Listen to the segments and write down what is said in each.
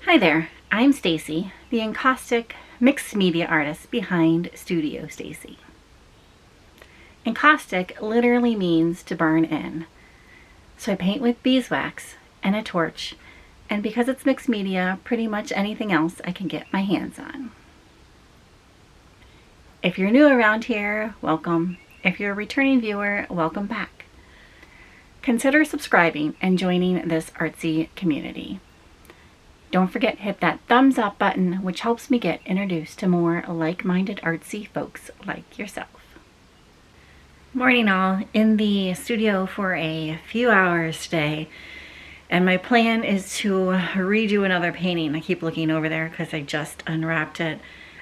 Hi there, I'm Stacy, the encaustic mixed media artist behind Studio Stacy. Encaustic literally means to burn in. So I paint with beeswax and a torch, and because it's mixed media, pretty much anything else I can get my hands on. If you're new around here, welcome. If you're a returning viewer, welcome back. Consider subscribing and joining this artsy community. Don't forget to hit that thumbs up button, which helps me get introduced to more like-minded artsy folks like yourself. Morning all, in the studio for a few hours today, and my plan is to redo another painting. I keep looking over there because I just unwrapped it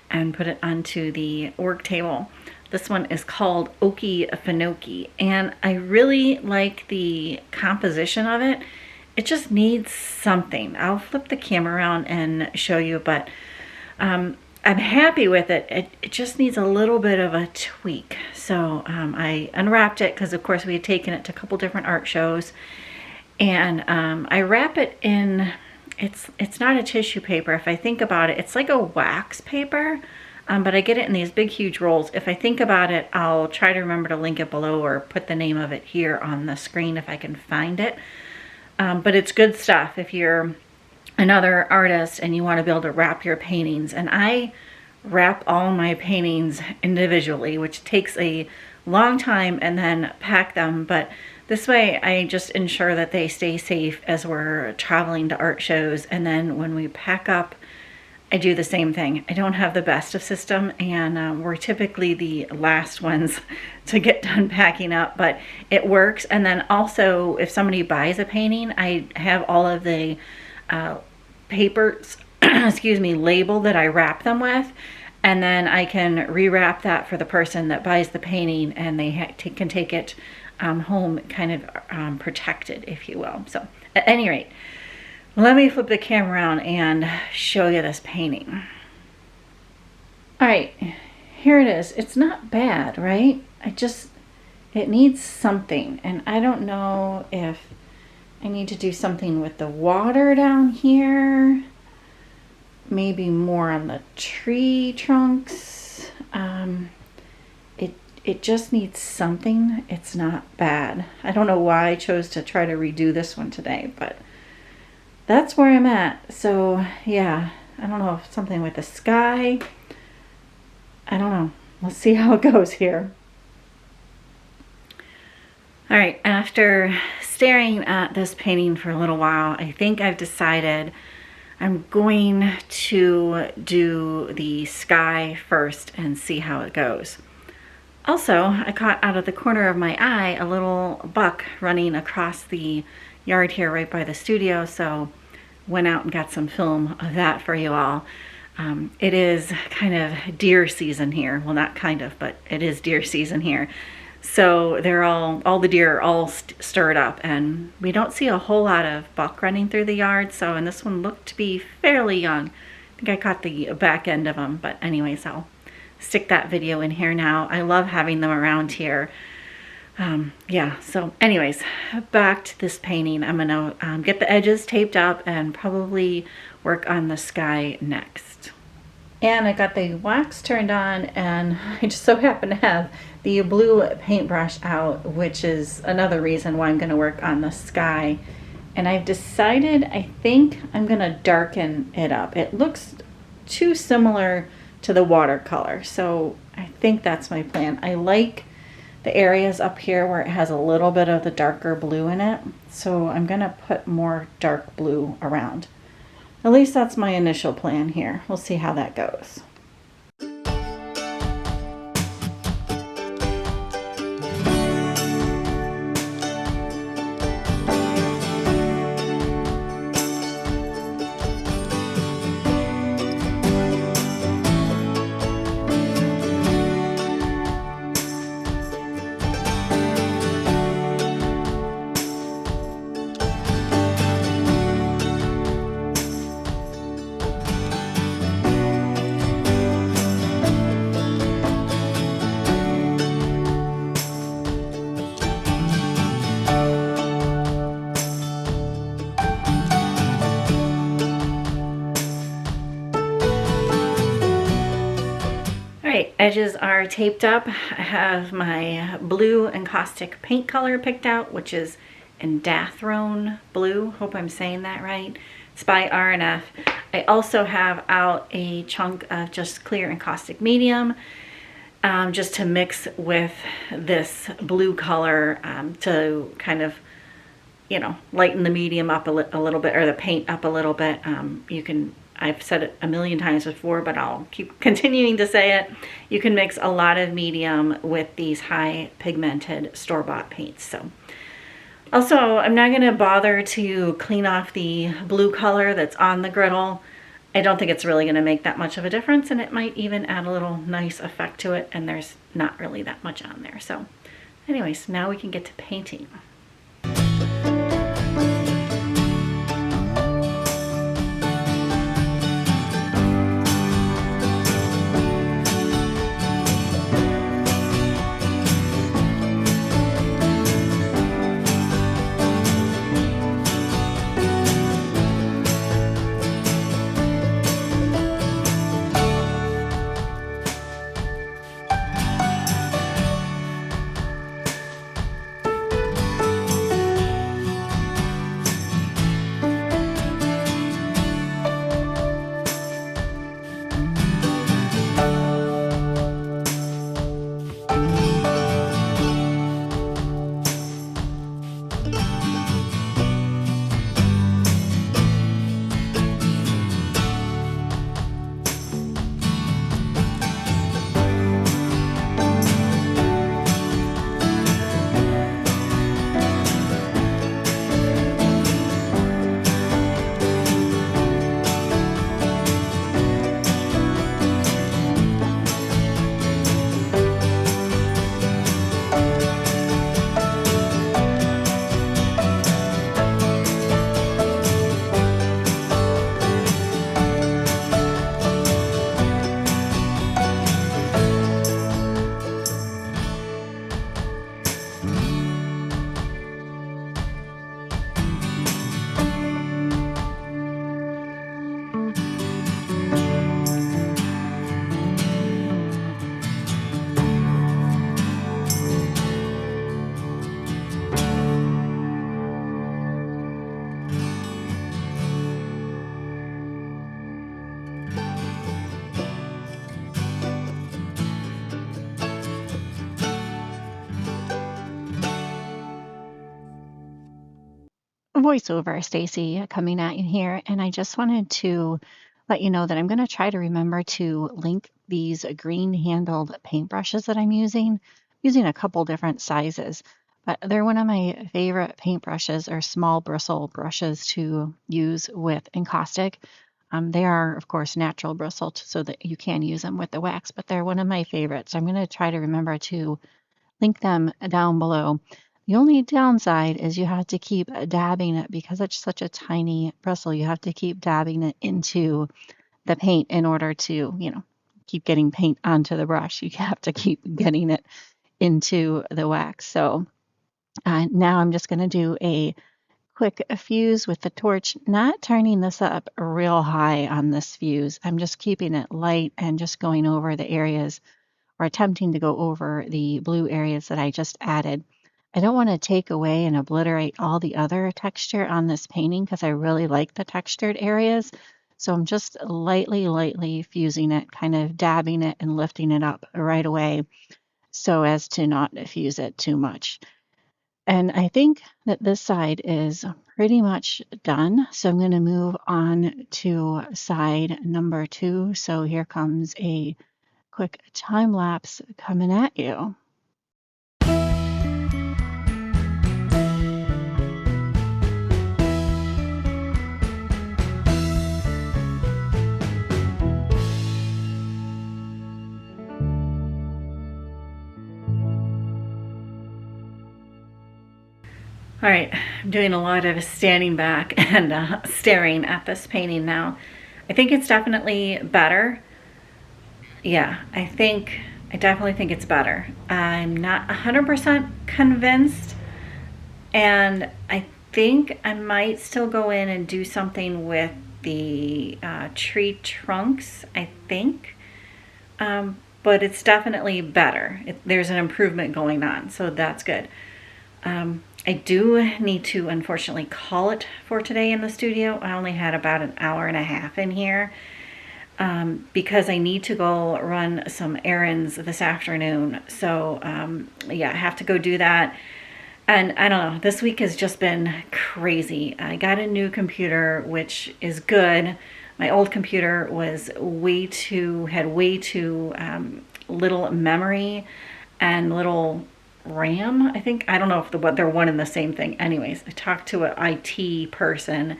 and put it onto the work table. This one is called Okefenokee, and I really like the composition of it. It just needs something. I'll flip the camera around and show you, but I'm happy with it. It just needs a little bit of a tweak. So I unwrapped it because of course we had taken it to a couple different art shows, and I wrap it in, it's not a tissue paper. If I think about it, it's like a wax paper, but I get it in these big huge rolls. If I think about it, I'll try to remember to link it below or put the name of it here on the screen if I can find it. But it's good stuff if you're another artist and you want to be able to wrap your paintings. And I wrap all my paintings individually, which takes a long time, and then pack them. But this way I just ensure that they stay safe as we're traveling to art shows. And then when we pack up, I do the same thing. I don't have the best of system, and we're typically the last ones to get done packing up, but it works. And then also, if somebody buys a painting, I have all of the papers, excuse me, label that I wrap them with, and then I can rewrap that for the person that buys the painting, and they can take it home kind of protected, if you will. So at any rate, let me flip the camera around and show you this painting. All right, here it is. It's not bad, right? It needs something, and I don't know if I need to do something with the water down here, maybe more on the tree trunks. It just needs something. It's not bad. I don't know why I chose to try to redo this one today, but that's where I'm at. So yeah, I don't know if something with the sky. I don't know. Let's see how it goes here. All right, after staring at this painting for a little while, I think I've decided I'm going to do the sky first and see how it goes. Also, I caught out of the corner of my eye a little buck running across the yard here right by the studio, so went out and got some film of that for you all. It is kind of deer season here. Well, not kind of, but it is deer season here. So they're all the deer are all stirred up, and we don't see a whole lot of buck running through the yard. So, and this one looked to be fairly young. I think I caught the back end of them, but anyways, I'll stick that video in here now. I love having them around here. Yeah, so anyways, back to this painting. I'm gonna get the edges taped up and probably work on the sky next. And I got the wax turned on, and I just so happen to have the blue paintbrush out, which is another reason why I'm gonna work on the sky. And I've decided, I think I'm gonna darken it up. It looks too similar to the watercolor, so I think that's my plan. I like the areas up here where it has a little bit of the darker blue in it, so I'm gonna put more dark blue around. At least that's my initial plan here. We'll see how that goes. right, edges are taped up. I have my blue encaustic paint color picked out, which is Endathrone Blue. Hope I'm saying that right. It's by R&F. I also have out a chunk of just clear encaustic medium, just to mix with this blue color, to kind of, you know, lighten the medium up a little bit, or the paint up a little bit. I've said it a million times before, but I'll keep continuing to say it. You can mix a lot of medium with these high pigmented store-bought paints. So also, I'm not going to bother to clean off the blue color that's on the griddle. I don't think it's really going to make that much of a difference, and it might even add a little nice effect to it, and there's not really that much on there. So anyways, now we can get to painting. Voiceover, Stacy, coming at you here, and I just wanted to let you know that I'm going to try to remember to link these green-handled paintbrushes that I'm using a couple different sizes, but they're one of my favorite paintbrushes, or small bristle brushes to use with encaustic. They are, of course, natural bristle, so that you can use them with the wax, but they're one of my favorites. So I'm going to try to remember to link them down below. The only downside is you have to keep dabbing it, because it's such a tiny bristle. You have to keep dabbing it into the paint in order to, you know, keep getting paint onto the brush. You have to keep getting it into the wax. So now I'm just going to do a quick fuse with the torch, not turning this up real high on this fuse. I'm just keeping it light and just going over the areas, or attempting to go over the blue areas that I just added. I don't want to take away and obliterate all the other texture on this painting, because I really like the textured areas. So I'm just lightly fusing it, kind of dabbing it and lifting it up right away so as to not fuse it too much. And I think that this side is pretty much done. So I'm going to move on to side number 2. So here comes a quick time lapse coming at you. All right, I'm doing a lot of standing back and staring at this painting now. I think it's definitely better. Yeah, I definitely think it's better. I'm not 100% convinced, and I think I might still go in and do something with the tree trunks, I think. But but it's definitely better. There's an improvement going on, so that's good. I do need to unfortunately call it for today in the studio. I only had about an hour and a half in here because I need to go run some errands this afternoon. So yeah, I have to go do that. And I don't know, this week has just been crazy. I got a new computer, which is good. My old computer was had way too little memory and little RAM, I think. I don't know if they're one and the same thing. Anyways, I talked to an IT person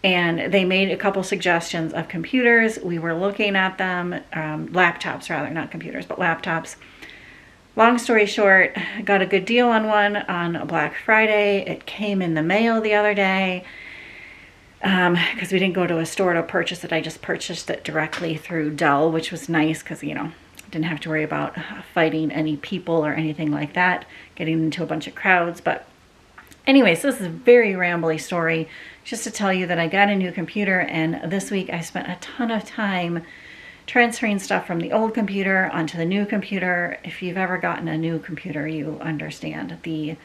and they made a couple suggestions of computers. We were looking at them, laptops rather, not computers, but laptops. Long story short, I got a good deal on one on Black Friday. It came in the mail the other day because we didn't go to a store to purchase it. I just purchased it directly through Dell, which was nice because, you know, didn't have to worry about fighting any people or anything like that, getting into a bunch of crowds. But anyways, this is a very rambly story just to tell you that I got a new computer, and this week I spent a ton of time transferring stuff from the old computer onto the new computer. If you've ever gotten a new computer, you understand the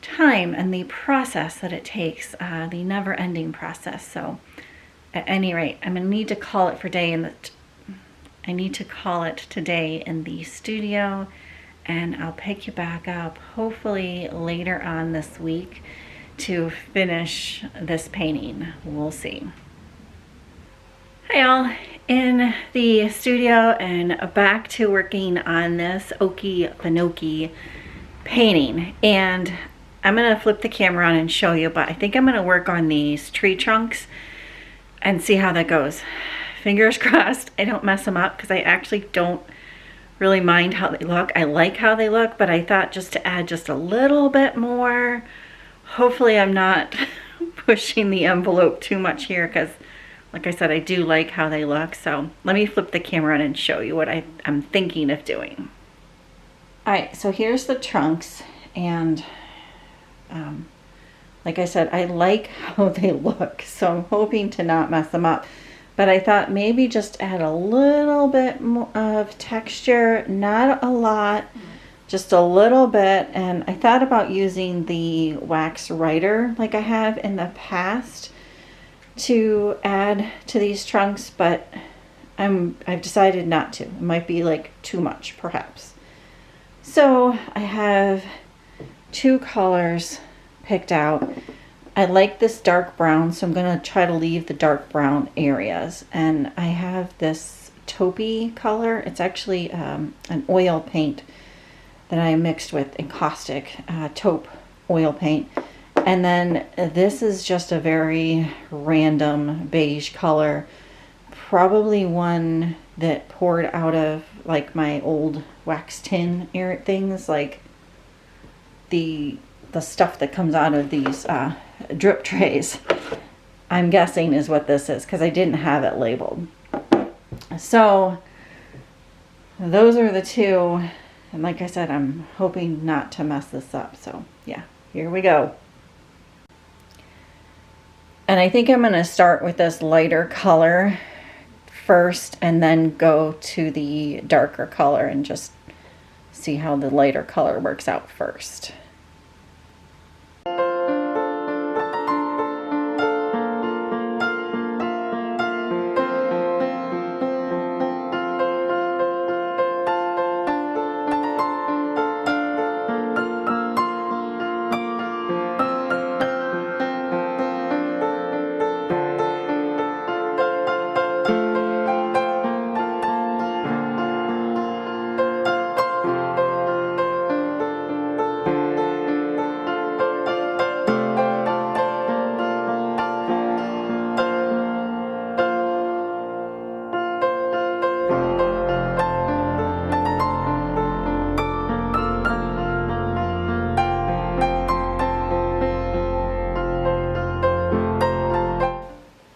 time and the process that it takes, the never-ending process. So at any rate, I'm gonna need to call it for day in the I need to call it today in the studio, and I'll pick you back up hopefully later on this week to finish this painting. We'll see. Hi y'all, in the studio and back to working on this Okefenokee painting. And I'm gonna flip the camera on and show you, but I think I'm gonna work on these tree trunks and see how that goes. Fingers crossed I don't mess them up, because I actually don't really mind how they look. I like how they look, but I thought just to add just a little bit more. Hopefully I'm not pushing the envelope too much here, because like I said, I do like how they look. So let me flip the camera on and show you what I'm thinking of doing. All right, so here's the trunks, and like I said, I like how they look, so I'm hoping to not mess them up. But I thought maybe just add a little bit more of texture, not a lot, just a little bit. And I thought about using the wax writer like I have in the past to add to these trunks, but I've decided not to. It might be like too much perhaps. So I have two colors picked out. I like this dark brown, so I'm going to try to leave the dark brown areas. And I have this taupey color. It's actually an oil paint that I mixed with encaustic taupe oil paint. And then this is just a very random beige color. Probably one that poured out of like my old wax tin things, like the stuff that comes out of these drip trays, I'm guessing is what this is, because I didn't have it labeled. So those are the two, and like I said, I'm hoping not to mess this up. So yeah, here we go. And I think I'm going to start with this lighter color first and then go to the darker color and just see how the lighter color works out first.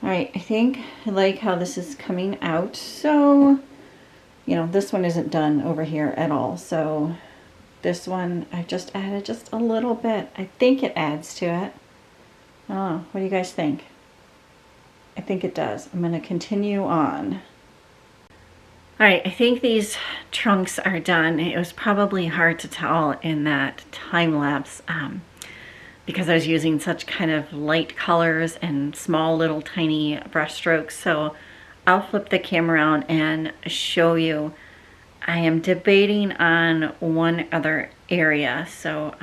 Alright, I think I like how this is coming out. So, you know, this one isn't done over here at all. So this one, I just added just a little bit. I think it adds to it. I don't know. What do you guys think? I think it does. I'm going to continue on. All right, I think these trunks are done. It was probably hard to tell in that time lapse because I was using such kind of light colors and small little tiny brush strokes. So I'll flip the camera around and show you. I am debating on one other area. So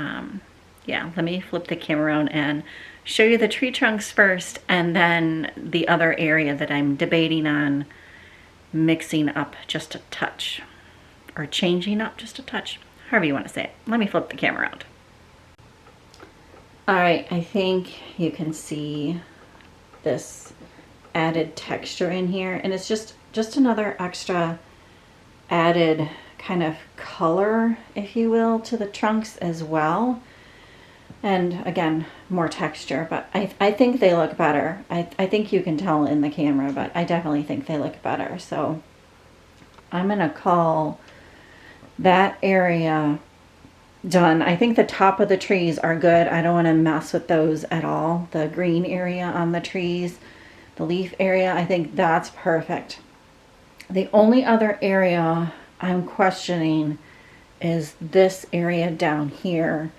yeah, let me flip the camera around and show you the tree trunks first, and then the other area that I'm debating on mixing up just a touch, or changing up just a touch, however you want to say it. Let me flip the camera out. All right, I think you can see this added texture in here, and it's just another extra added kind of color, if you will, to the trunks as well. And again, more texture, but I think they look better. I think you can tell in the camera, but I definitely think they look better. So I'm gonna call that area done. I think the top of the trees are good. I don't want to mess with those at all. The green area on the trees, the leaf area, I think that's perfect. The only other area I'm questioning is this area down here,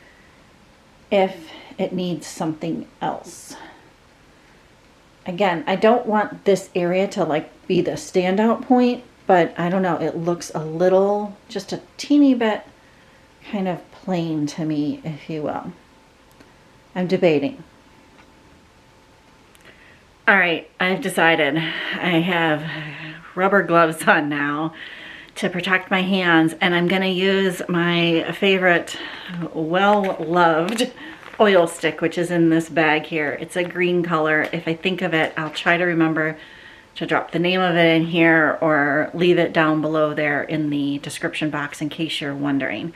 if it needs something else. Again, I don't want this area to like be the standout point, but I don't know, it looks a little, just a teeny bit kind of plain to me, if you will. I'm debating. All right, I've decided. I have rubber gloves on now to protect my hands, and I'm gonna use my favorite, well-loved oil stick, which is in this bag here. It's a green color. If I think of it, I'll try to remember to drop the name of it in here or leave it down below there in the description box in case you're wondering.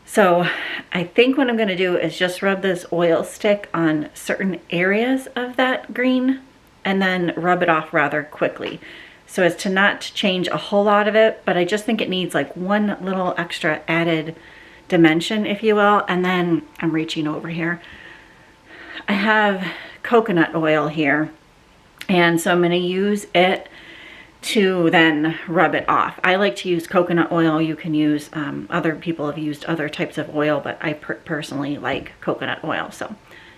So I think what I'm gonna do is just rub this oil stick on certain areas of that green and then rub it off rather quickly, so as to not change a whole lot of it, but I just think it needs like one little extra added dimension, if you will. And then I'm reaching over here. I have coconut oil here, and so I'm going to use it to then rub it off. I like to use coconut oil. You can use, other people have used other types of oil, but I personally like coconut oil. So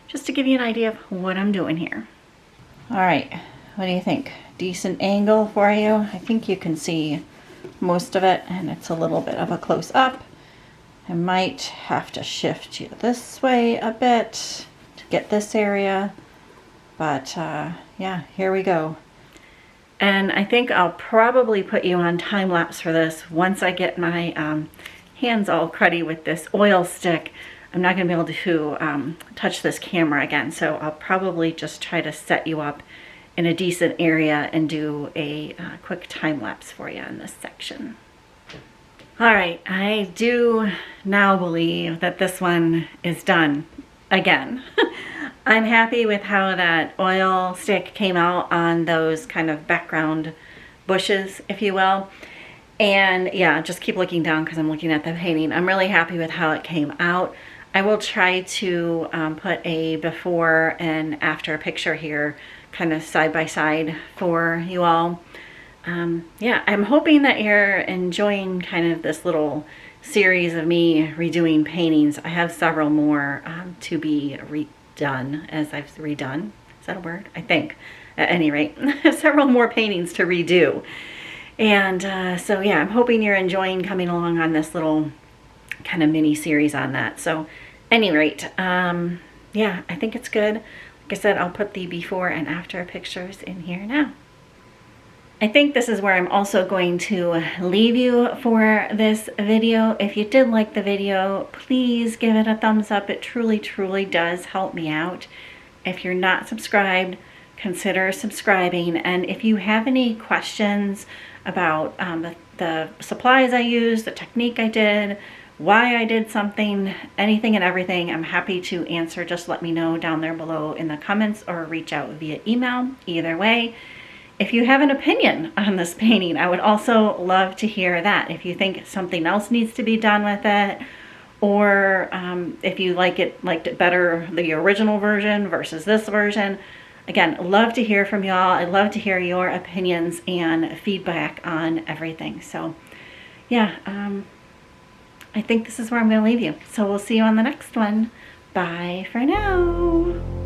just to give you an idea of what I'm doing here. All right, what do you think? Decent angle for you? I think you can see most of it, and it's a little bit of a close-up. I might have to shift you this way a bit to get this area, but yeah, here we go. And I think I'll probably put you on time lapse for this once I get my hands all cruddy with this oil stick. I'm not going to be able to touch this camera again, so I'll probably just try to set you up in a decent area and do a quick time lapse for you in this section. All right, I do now believe that this one is done again. I'm happy with how that oil stick came out on those kind of background bushes, if you will. And yeah, just keep looking down because I'm looking at the painting. I'm really happy with how it came out. I will try to put a before and after picture here, kind of side by side for you all. Yeah, I'm hoping that you're enjoying kind of this little series of me redoing paintings. I have several more to be redone, as I've redone. Is that a word? I think. At any rate, several more paintings to redo. And so yeah, I'm hoping you're enjoying coming along on this little kind of mini series on that. So any rate, yeah, I think it's good. Like I said, I'll put the before and after pictures in here now. I think this is where I'm also going to leave you for this video. If you did like the video, please give it a thumbs up. It truly, truly does help me out. If you're not subscribed, consider subscribing. And if you have any questions about the supplies I used, the technique I did, why I did something, anything and everything, I'm happy to answer. Just let me know down there below in the comments or reach out via email. Either way. If you have an opinion on this painting, I would also love to hear that. If you think something else needs to be done with it, or if you liked it better, the original version versus this version, again, love to hear from y'all. I'd love to hear your opinions and feedback on everything. So yeah, I think this is where I'm going to leave you. So we'll see you on the next one. Bye for now.